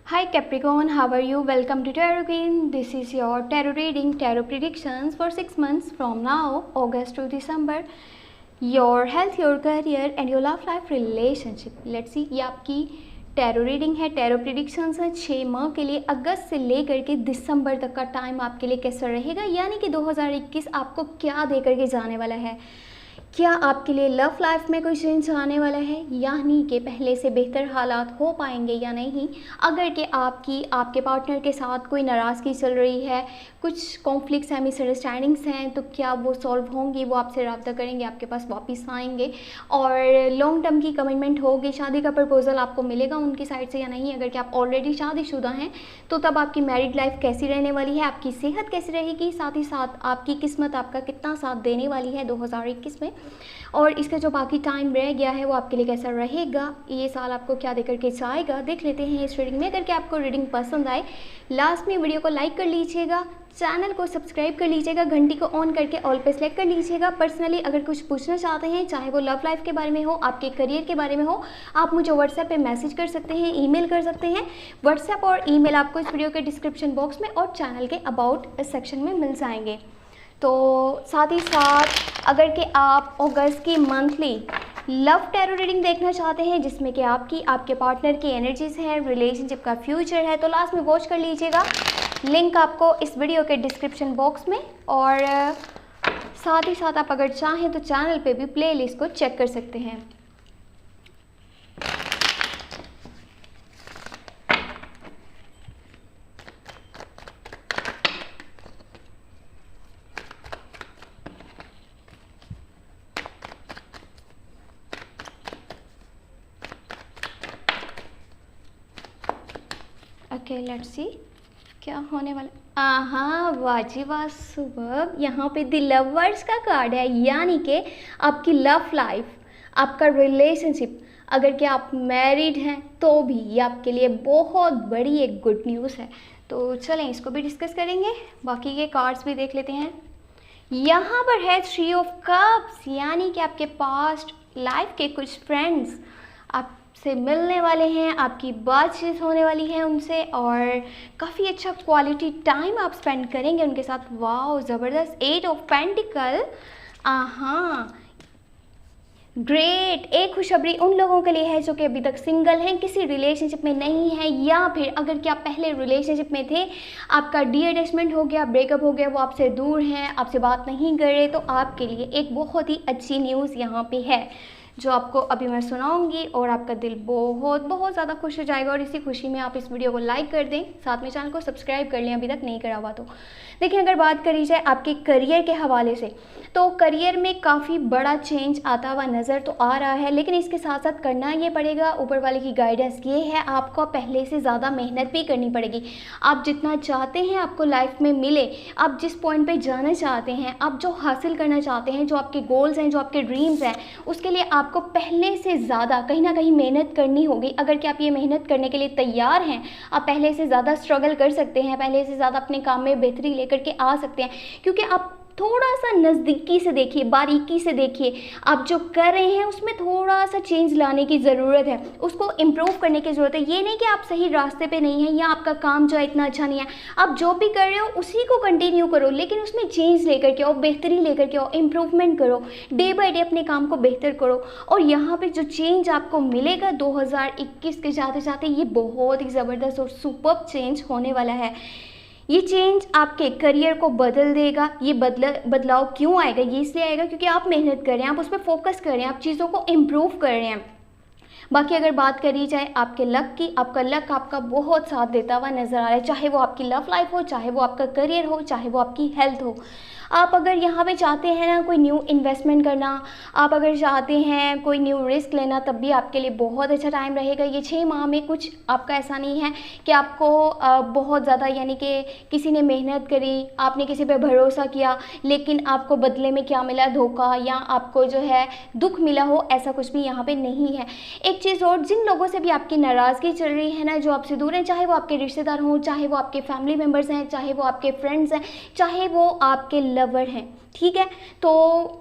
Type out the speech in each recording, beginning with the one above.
Hi Capricorn, how are you? Welcome to Tarot Queen. This is your tarot reading, tarot predictions for 6 months from now, August to December. Your health, your career and your love life relationship. Let's see, ये आपकी tarot reading है, tarot predictions है 6 माह के लिए, अगस्त से लेकर के दिसंबर तक का टाइम आपके लिए कैसा रहेगा, यानी कि 2021 आपको क्या देकर के जाने वाला है। क्या आपके लिए लव लाइफ में कोई चेंज आने वाला है, यानी कि पहले से बेहतर हालात हो पाएंगे या नहीं। अगर कि आपके पार्टनर के साथ कोई नाराज़गी चल रही है, कुछ कॉन्फ्लिक्ट्स हैं, मिसअंडरस्टैंडिंग्स हैं, तो क्या वो सॉल्व होंगी, वो आपसे रब्ता करेंगे, आपके पास वापस आएंगे और लॉन्ग टर्म की कमिटमेंट होगी, शादी का प्रपोजल आपको मिलेगा उनकी साइड से या नहीं। अगर कि आप ऑलरेडी शादीशुदा हैं तो तब आपकी मैरिड लाइफ कैसी रहने वाली है, आपकी सेहत कैसी रहेगी, साथ ही साथ आपकी किस्मत आपका कितना साथ देने वाली है 2021 में, और इसका जो बाकी टाइम रह गया है वो आपके लिए कैसा रहेगा, ये साल आपको क्या देकर के जाएगा, देख लेते हैं इस रीडिंग में। अगर कि आपको रीडिंग पसंद आए लास्ट में वीडियो को लाइक कर लीजिएगा, चैनल को सब्सक्राइब कर लीजिएगा, घंटी को ऑन करके ऑल पे सेलेक्ट कर लीजिएगा। पर्सनली अगर कुछ पूछना चाहते हैं, चाहे वो लव लाइफ के बारे में हो, आपके करियर के बारे में हो, आप मुझे व्हाट्सएप पे मैसेज कर सकते हैं, ईमेल कर सकते हैं। व्हाट्सएप और ईमेल आपको इस वीडियो के डिस्क्रिप्शन बॉक्स में और चैनल के अबाउट सेक्शन में मिल जाएंगे। तो साथ ही साथ अगर कि आप अगस्त की मंथली लव टैरो रीडिंग देखना चाहते हैं जिसमें कि आपके पार्टनर की एनर्जीज़ हैं, रिलेशनशिप का फ्यूचर है, तो लास्ट में वॉच कर लीजिएगा। लिंक आपको इस वीडियो के डिस्क्रिप्शन बॉक्स में, और साथ ही साथ आप अगर चाहें तो चैनल पे भी प्लेलिस्ट को चेक कर सकते हैं। ओके लेट्स सी क्या होने वाला। हाँ वाजिबा सुबह, यहाँ पे द लवर्स का कार्ड है, यानी कि आपकी लव लाइफ, आपका रिलेशनशिप, अगर कि आप मैरिड हैं तो भी ये आपके लिए बहुत बड़ी एक गुड न्यूज़ है। तो चलें इसको भी डिस्कस करेंगे, बाकी के कार्ड्स भी देख लेते हैं। यहाँ पर है 3 ऑफ कप्स, यानी कि आपके पास्ट लाइफ के कुछ फ्रेंड्स आपसे मिलने वाले हैं, आपकी बातचीत होने वाली है उनसे, और काफ़ी अच्छा क्वालिटी टाइम आप स्पेंड करेंगे उनके साथ। वाओ ज़बरदस्त, 8 ऑफ पेंटिकल। हाँ ग्रेट, एक खुशखबरी उन लोगों के लिए है जो कि अभी तक सिंगल हैं, किसी रिलेशनशिप में नहीं है, या फिर अगर कि आप पहले रिलेशनशिप में थे, आपका डी-अटैचमेंट हो गया, ब्रेकअप हो गया, वो आपसे दूर हैं, आपसे बात नहीं कर रहे, तो आपके लिए एक बहुत ही अच्छी न्यूज़ यहाँ पे है जो आपको अभी मैं सुनाऊंगी, और आपका दिल बहुत बहुत ज़्यादा खुश हो जाएगा। और इसी खुशी में आप इस वीडियो को लाइक कर दें, साथ में चैनल को सब्सक्राइब कर लें अभी तक नहीं करा हुआ तो। देखिए अगर बात करी जाए आपके करियर के हवाले से, तो करियर में काफ़ी बड़ा चेंज आता हुआ नज़र तो आ रहा है, लेकिन इसके साथ साथ करना ये पड़ेगा, ऊपर वाले की गाइडेंस ये है, आपको पहले से ज़्यादा मेहनत भी करनी पड़ेगी। आप जितना चाहते हैं आपको लाइफ में मिले, आप जिस पॉइंट पे जाना चाहते हैं, आप जो हासिल करना चाहते हैं, जो आपके गोल्स हैं, जो आपके ड्रीम्स हैं, उसके लिए आपको पहले से ज़्यादा कहीं ना कहीं मेहनत करनी होगी। अगर कि आप ये मेहनत करने के लिए तैयार हैं, आप पहले से ज़्यादा स्ट्रगल कर सकते हैं, पहले से ज़्यादा अपने काम में बेहतरी लेकर के आ सकते हैं, क्योंकि आप थोड़ा सा नज़दीकी से देखिए, बारीकी से देखिए, आप जो कर रहे हैं उसमें थोड़ा सा चेंज लाने की ज़रूरत है, उसको इम्प्रूव करने की ज़रूरत है। ये नहीं कि आप सही रास्ते पे नहीं हैं या आपका काम जो है इतना अच्छा नहीं है, आप जो भी कर रहे हो उसी को कंटिन्यू करो, लेकिन उसमें चेंज लेकर के आओ, बेहतरी लेकर के आओ, इम्प्रूवमेंट करो, डे बाय डे अपने काम को बेहतर करो। और यहाँ पर जो चेंज आपको मिलेगा 2021 के जाते जाते, ये बहुत ही ज़बरदस्त और सुपर्ब चेंज होने वाला है। ये चेंज आपके करियर को बदल देगा। ये बदलाव क्यों आएगा, ये इसलिए आएगा क्योंकि आप मेहनत कर रहे हैं, आप उस पर फोकस कर रहे हैं, आप चीज़ों को इम्प्रूव कर रहे हैं। बाकी अगर बात करी जाए आपके लक की, आपका लक आपका बहुत साथ देता हुआ नज़र आ रहा है, चाहे वो आपकी लव लाइफ हो, चाहे वो आपका करियर हो, चाहे वो आपकी हेल्थ हो। आप अगर यहाँ पे चाहते हैं ना कोई न्यू इन्वेस्टमेंट करना, आप अगर चाहते हैं कोई न्यू रिस्क लेना, तब भी आपके लिए बहुत अच्छा टाइम रहेगा। ये 6 माह में कुछ आपका ऐसा नहीं है कि आपको बहुत ज़्यादा, यानी कि किसी ने मेहनत करी, आपने किसी पे भरोसा किया, लेकिन आपको बदले में क्या मिला, धोखा, या आपको जो है दुख मिला हो, ऐसा कुछ भी यहाँ पे नहीं है। एक चीज़ और, जिन लोगों से भी आपकी नाराज़गी चल रही है ना, जो आपसे दूर हैं, चाहे वो आपके रिश्तेदार हों, चाहे वो आपके फैमिली मेम्बर्स हैं, चाहे वो आपके फ्रेंड्स हैं, चाहे वो आपके लवर हैं, ठीक है, तो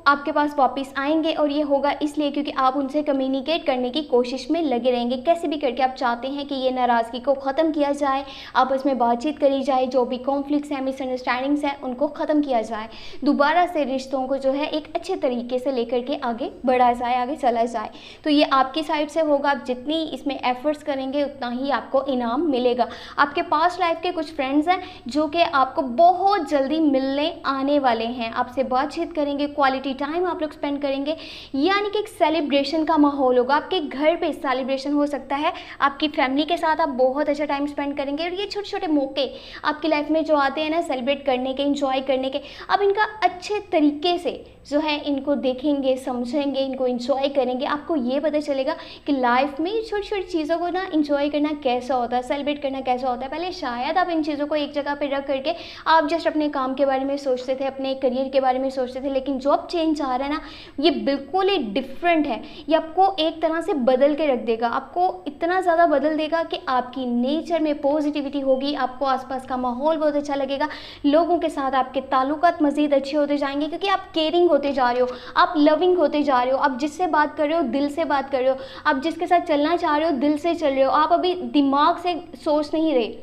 आपके पास वापस आएंगे। और ये होगा इसलिए क्योंकि आप उनसे कम्युनिकेट करने की कोशिश में लगे रहेंगे। कैसे भी करके आप चाहते हैं कि ये नाराज़गी को ख़त्म किया जाए, आपस में बातचीत करी जाए, जो भी कॉन्फ्लिक्ट्स हैं, मिसअंडरस्टैंडिंग्स हैं, उनको ख़त्म किया जाए, दोबारा से रिश्तों को जो है एक अच्छे तरीके से लेकर के आगे बढ़ा जाए, आगे चला जाए। तो ये आपकी साइड से होगा। आप जितनी इसमें एफर्ट्स करेंगे उतना ही आपको इनाम मिलेगा। आपके पास्ट लाइफ के कुछ फ्रेंड्स हैं जो कि आपको बहुत जल्दी मिलने आने वाले हैं, आपसे बातचीत करेंगे, क्वालिटी टाइम आप लोग स्पेंड करेंगे, यानी कि एक सेलिब्रेशन का माहौल होगा। आपके घर पे सेलिब्रेशन हो सकता है, आपकी फैमिली के साथ आप बहुत अच्छा टाइम स्पेंड करेंगे। और ये छोटे छोटे मौके आपकी लाइफ में जो आते हैं ना, सेलिब्रेट करने के, इंजॉय करने के, आप इनका अच्छे तरीके से जो है इनको देखेंगे, समझेंगे, इनको इंजॉय करेंगे। आपको ये पता चलेगा कि लाइफ में छोटी छोटी चीज़ों को ना इंजॉय करना कैसा होता है, सेलिब्रेट करना कैसा होता है। पहले शायद आप इन चीज़ों को एक जगह पे रख करके आप जस्ट अपने काम के बारे में सोचते थे, अपने करियर के बारे में सोचते थे, लेकिन जो अब चेंज आ रहा है ना, ये बिल्कुल ही डिफरेंट है। ये आपको एक तरह से बदल के रख देगा, आपको इतना ज़्यादा बदल देगा कि आपकी नेचर में पॉजिटिविटी होगी, आपको आसपास का माहौल बहुत अच्छा लगेगा, लोगों के साथ आपके ताल्लुकात मज़ीद अच्छे होते जाएंगे क्योंकि आप केयरिंग होते जा रहे हो, आप लविंग होते जा रहे हो, आप जिससे बात कर रहे हो दिल से बात कर रहे हो, आप जिसके साथ चलना चाह रहे हो दिल से चल रहे हो, आप अभी दिमाग से सोच नहीं रहे,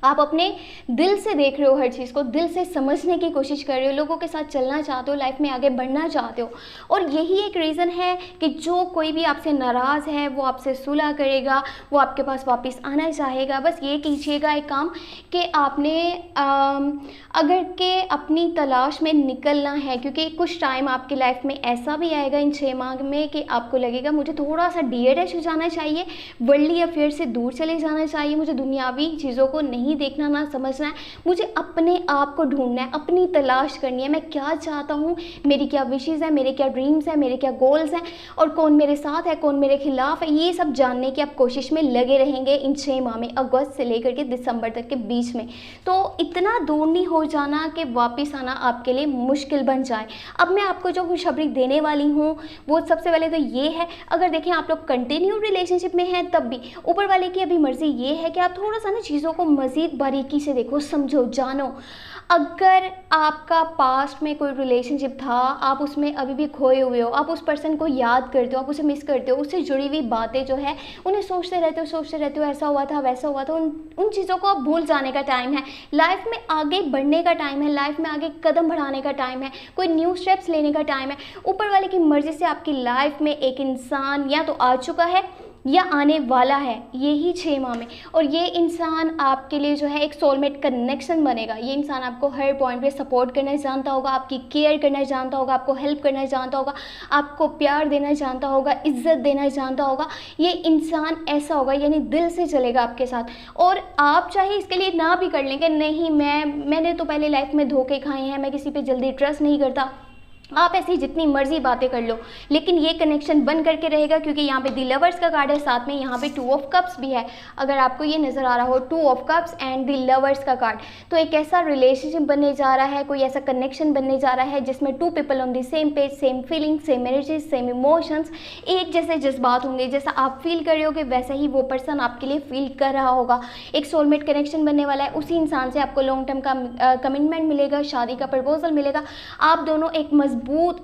आप अपने दिल से देख रहे हो, हर चीज़ को दिल से समझने की कोशिश कर रहे हो, लोगों के साथ चलना चाहते हो, लाइफ में आगे बढ़ना चाहते हो। और यही एक रीज़न है कि जो कोई भी आपसे नाराज़ है वो आपसे सुलह करेगा, वो आपके पास वापस आना चाहेगा। बस ये कीजिएगा एक काम कि आपने अगर के अपनी तलाश में निकलना है, क्योंकि कुछ टाइम आपकी लाइफ में ऐसा भी आएगा इन 6 माह में कि आपको लगेगा मुझे थोड़ा सा डीएडएच हो जाना चाहिए, वर्ल्डली अफेयर से दूर चले जाना चाहिए, मुझे दुनियावी चीज़ों को नहीं देखना, ना समझना है, मुझे अपने आप को ढूंढना है, अपनी तलाश करनी है, मैं क्या चाहता हूँ, मेरी क्या विशेज़ है, मेरे क्या ड्रीम्स हैं, मेरे क्या गोल्स हैं, और कौन मेरे साथ है, कौन मेरे खिलाफ है। ये सब जानने की आप कोशिश में लगे रहेंगे इन 6 माह में, अगस्त से लेकर के दिसंबर तक के बीच में। तो इतना दूर नहीं हो जाना कि वापस आना आपके लिए मुश्किल बन जाए। अब मैं आपको जो खुशखबरी देने वाली हूँ वो सबसे पहले तो ये है, अगर देखें आप लोग कंटिन्यू रिलेशनशिप में हैं तब भी ऊपर वाले की अभी मर्जी ये है कि आप थोड़ा सा ना चीज़ों को मज़ीद बारीकी से देखो, समझो, जानो। अगर आपका पास्ट में कोई रिलेशनशिप था, आप उसमें अभी भी खोए हुए हो, आप उस पर्सन को याद करते हो, आप उसे मिस करते हो, उससे जुड़ी हुई बातें जो है उन्हें सोचते रहते हो, ऐसा हुआ था, वैसा हुआ था, उन चीज़ों को आप भूल जाने का टाइम है। लाइफ में आगे बढ़ने का टाइम है, लाइफ में आगे कदम बढ़ाने का टाइम है, कोई न्यू स्टेप्स लेने का टाइम है। ऊपर वाले की मर्ज़ी से आपकी लाइफ में एक इंसान या तो आ चुका है या आने वाला है, यही 6 माह में। और ये इंसान आपके लिए जो है एक सोलमेट कनेक्शन बनेगा। ये इंसान आपको हर पॉइंट पे सपोर्ट करना जानता होगा, आपकी केयर करना जानता होगा, आपको हेल्प करना जानता होगा, आपको प्यार देना जानता होगा, इज्जत देना जानता होगा। ये इंसान ऐसा होगा, यानी दिल से चलेगा आपके साथ। और आप चाहे इसके लिए ना भी कर लेंगे, नहीं मैंने तो पहले लाइफ में धोखे खाए हैं, मैं किसी पे जल्दी ट्रस्ट नहीं करता, आप ऐसी जितनी मर्जी बातें कर लो, लेकिन ये कनेक्शन बन करके रहेगा क्योंकि यहाँ पे दी लवर्स का कार्ड है, साथ में यहाँ पे 2 ऑफ कप्स भी है। अगर आपको ये नज़र आ रहा हो 2 of cups and the lovers का कार्ड, तो एक ऐसा रिलेशनशिप बनने जा रहा है, कोई ऐसा कनेक्शन बनने जा रहा है जिसमें 2 people on the same page, same feeling, same energies, same emotions, एक जैसे जज्बात होंगे। जैसा आप फील कर रहे होगे वैसा ही वो पर्सन आपके लिए फील कर रहा होगा। एक सोलमेट कनेक्शन बनने वाला है, उसी इंसान से आपको लॉन्ग टर्म का कमिटमेंट मिलेगा, शादी का प्रपोजल मिलेगा, आप दोनों एक मजबूत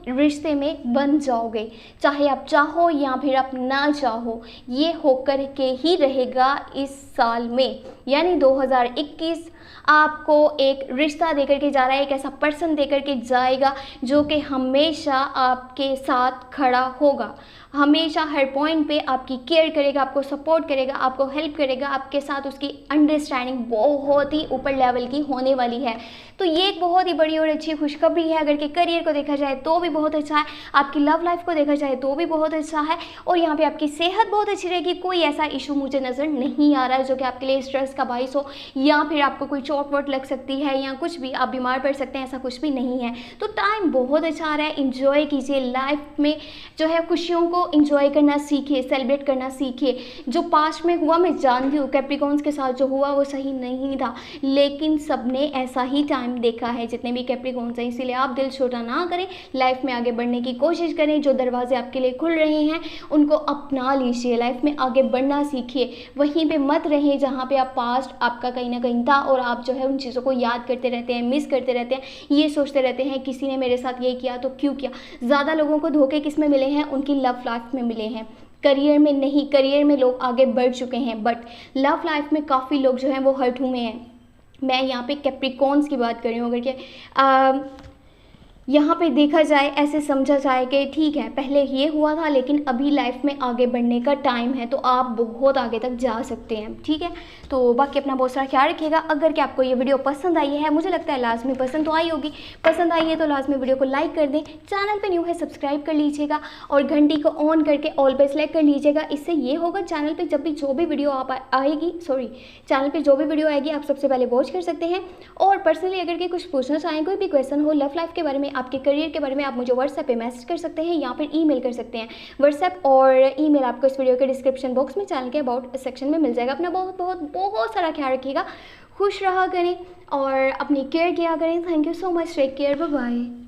रिश्ते में बन जाओगे, चाहे आप चाहो या फिर आप ना चाहो। ये होकर के ही रहेगा इस साल में, यानी 2021 आपको एक रिश्ता देकर के जा रहा है, एक ऐसा पर्सन देकर के जाएगा जो कि हमेशा आपके साथ खड़ा होगा, हमेशा हर पॉइंट पे आपकी केयर करेगा, आपको सपोर्ट करेगा, आपको हेल्प करेगा, आपके साथ उसकी अंडरस्टैंडिंग बहुत ही ऊपर लेवल की होने वाली है। तो ये एक बहुत ही बड़ी और अच्छी खुशखबरी है। अगर कि करियर को देखा जाए तो भी बहुत अच्छा है, आपकी लव लाइफ को देखा जाए तो भी बहुत अच्छा है, और यहाँ पे आपकी सेहत बहुत अच्छी रहेगी। कोई ऐसा इशू मुझे नज़र नहीं आ रहा है जो कि आपके लिए स्ट्रेस का बाइस हो, या फिर आपको कोई चोट वोट लग सकती है या कुछ भी, आप बीमार पड़ सकते हैं, ऐसा कुछ भी नहीं है। तो टाइम बहुत अच्छा आ रहा है, इंजॉय कीजिए, लाइफ में जो है खुशियों को को इंजॉय करना सीखिए, सेलिब्रेट करना सीखिए। जो पास्ट में हुआ मैं जानती हूँ, कैप्रिकॉर्न्स के साथ जो हुआ वो सही नहीं था, लेकिन सबने ऐसा ही टाइम देखा है जितने भी कैप्रिकॉर्न्स हैं। इसीलिए आप दिल छोटा ना करें, लाइफ में आगे बढ़ने की कोशिश करें। जो दरवाजे आपके लिए खुल रहे हैं उनको अपना लीजिए, लाइफ में आगे बढ़ना सीखिए। वहीं पे मत रहें जहाँ पे आप पास्ट आपका कहीं ना कहीं था और आप जो है उन चीज़ों को याद करते रहते हैं, मिस करते रहते हैं, ये सोचते रहते हैं किसी ने मेरे साथ ये किया तो क्यों किया। ज़्यादा लोगों को धोखे किस में मिले हैं? उनकी लव लाइफ में मिले हैं, करियर में नहीं। करियर में लोग आगे बढ़ चुके हैं, बट लव लाइफ में काफ़ी लोग जो हैं वो हर्ट हुए हैं। मैं यहाँ पे कैप्रिकॉर्न्स की बात कर रही हूँ। अगर क्या यहाँ पे देखा जाए, ऐसे समझा जाए कि ठीक है पहले ये हुआ था लेकिन अभी लाइफ में आगे बढ़ने का टाइम है, तो आप बहुत आगे तक जा सकते हैं। ठीक है, तो बाकी अपना बहुत सारा ख्याल रखिएगा। अगर कि आपको ये वीडियो पसंद आई है, मुझे लगता है लाजमी पसंद तो आई होगी, पसंद आई है तो लाजमी वीडियो को लाइक कर दें, चैनल पर न्यू है सब्सक्राइब कर लीजिएगा और घंटी को ऑन करके ऑल पे सेलेक्ट कर लीजिएगा। इससे ये होगा चैनल पर जब भी जो भी वीडियो चैनल पर जो भी वीडियो आएगी आप सबसे पहले वॉच कर सकते हैं। और पर्सनली अगर कि कुछ पूछना चाहें, कोई भी क्वेश्चन हो लव लाइफ के बारे में, आपके करियर के बारे में, आप मुझे व्हाट्सएप पे मैसेज कर सकते हैं या फिर ईमेल कर सकते हैं। व्हाट्सएप और ईमेल आपको इस वीडियो के डिस्क्रिप्शन बॉक्स में चैनल के अबाउट सेक्शन में मिल जाएगा। अपना बहुत बहुत बहुत सारा ख्याल रखिएगा, खुश रहा करें और अपनी केयर किया करें। Thank you so much, take care, bye bye.